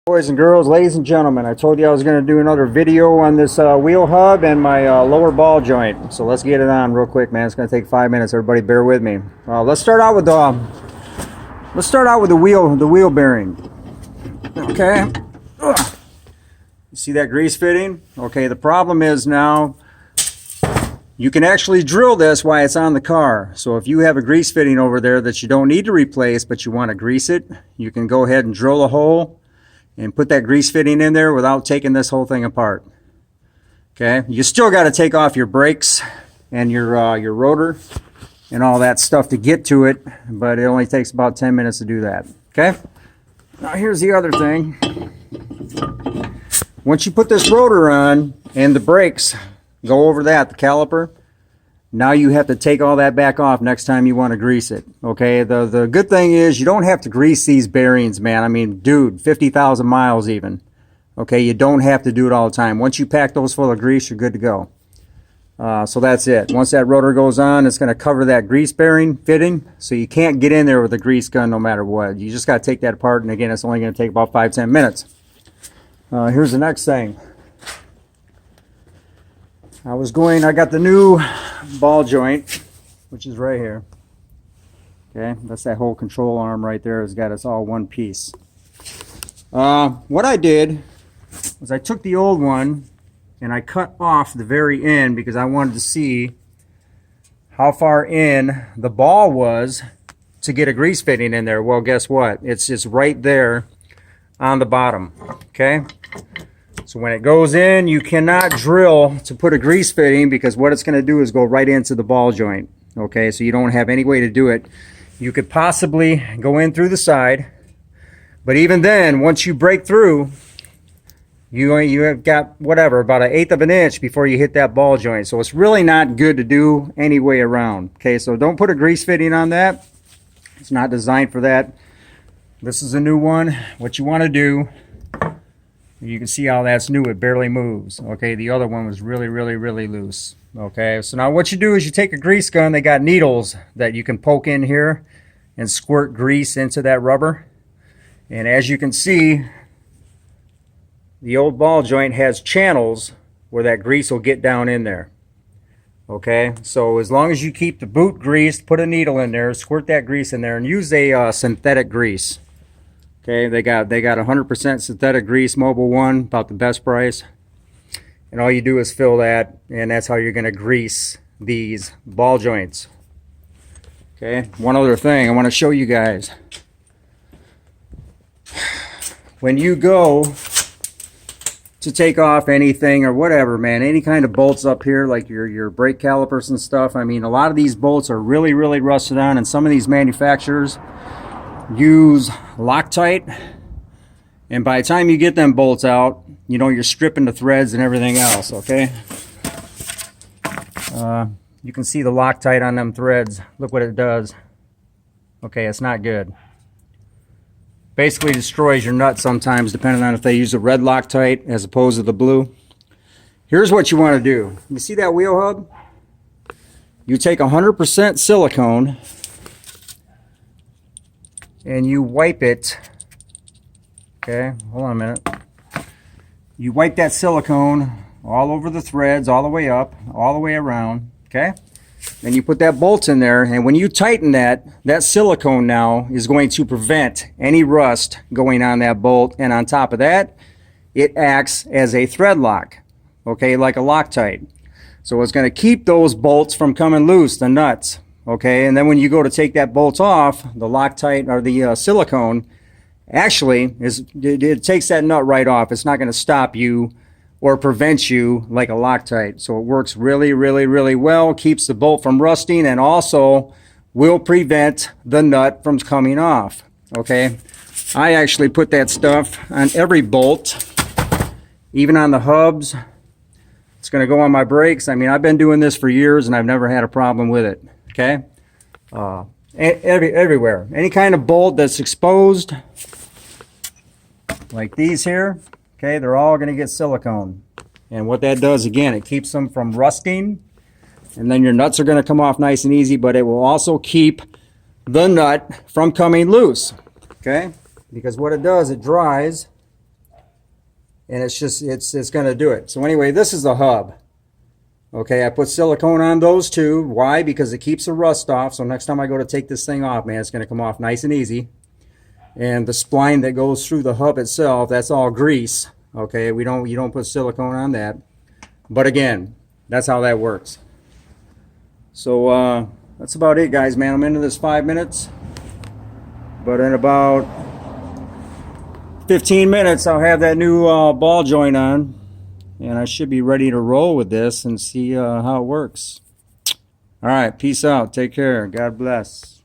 Boys and girls, ladies and gentlemen, I told you I was going to do another video on this wheel hub and my lower ball joint. So let's get it on real quick, man. It's going to take 5 minutes. Everybody, bear with me. Let's start out with the wheel bearing. Okay. Ugh. You see that grease fitting? Okay. The problem is now you can actually drill this while it's on the car. So if you have a grease fitting over there that you don't need to replace, but you want to grease it, you can go ahead and drill a hole and put that grease fitting in there without taking this whole thing apart. Okay, you still got to take off your brakes and your rotor and all that stuff to get to it, but it only takes about 10 minutes to do that. Okay, now here's the other thing. Once you put this rotor on and the brakes go over that, the caliper, now you have to take all that back off next time you want to grease it. Okay, the good thing is you don't have to grease these bearings, man. I mean, dude, 50,000 miles even. Okay, you don't have to do it all the time. Once you pack those full of grease, you're good to go. So that's it. Once that rotor goes on, it's going to cover that grease bearing fitting, so you can't get in there with a grease gun no matter what. You just got to take that apart, and again, it's only going to take about 5-10 minutes. Here's the next thing. I got the new ball joint, which is right here. Okay, that's that whole control arm right there. It's got us all one piece. What I did was I took the old one and I cut off the very end because I wanted to see how far in the ball was to get a grease fitting in there. Well, guess what? It's just right there on the bottom. Okay. So when it goes in, you cannot drill to put a grease fitting because what it's going to do is go right into the ball joint. Okay, so you don't have any way to do it. You could possibly go in through the side, but even then, once you break through, you have got whatever, about 1/8 of an inch before you hit that ball joint. So it's really not good to do any way around. Okay, so don't put a grease fitting on that. It's not designed for that. This is a new one. What you want to do, you can see how that's new, it barely moves. Okay, the other one was really loose. Okay, so now what you do is you take a grease gun. They got needles that you can poke in here and squirt grease into that rubber. And as you can see, the old ball joint has channels where that grease will get down in there. Okay, so as long as you keep the boot greased, put a needle in there, squirt that grease in there, and use a synthetic grease. Okay, they got 100% synthetic grease, Mobil 1, about the best price. And all you do is fill that, and that's how you're going to grease these ball joints. Okay, one other thing I want to show you guys. When you go to take off anything or whatever, man, any kind of bolts up here, like your brake calipers and stuff, I mean, a lot of these bolts are really rusted on, and some of these manufacturers use Loctite, and by the time you get them bolts out, you know, you're stripping the threads and everything else. Okay, you can see the Loctite on them threads. Look what it does. Okay, it's not good. Basically destroys your nut sometimes, depending on if they use a red Loctite as opposed to the blue. Here's what you want to do. You see that wheel hub? You take 100% silicone and you wipe it. Okay, hold on a minute. You wipe that silicone all over the threads, all the way up, all the way around. Okay, then you put that bolt in there, and when you tighten that silicone now is going to prevent any rust going on that bolt, and on top of that, it acts as a thread lock. Okay, like a Loctite. So it's going to keep those bolts from coming loose, the nuts. Okay, and then when you go to take that bolt off, the Loctite or the silicone actually it takes that nut right off. It's not going to stop you or prevent you like a Loctite. So it works really well, keeps the bolt from rusting, and also will prevent the nut from coming off. Okay, I actually put that stuff on every bolt, even on the hubs. It's going to go on my brakes. I mean, I've been doing this for years and I've never had a problem with it. Okay, everywhere, any kind of bolt that's exposed, like these here, okay, they're all going to get silicone. And what that does, again, it keeps them from rusting, and then your nuts are going to come off nice and easy, but it will also keep the nut from coming loose. Okay, because what it does, it dries, and it's going to do it. So anyway, this is the hub. Okay, I put silicone on those two. Why? Because it keeps the rust off. So next time I go to take this thing off, man, it's going to come off nice and easy. And the spline that goes through the hub itself, that's all grease. Okay, you don't put silicone on that. But again, that's how that works. So that's about it, guys, man. I'm into this 5 minutes. But in about 15 minutes, I'll have that new ball joint on. And I should be ready to roll with this and see how it works. All right, peace out. Take care. God bless.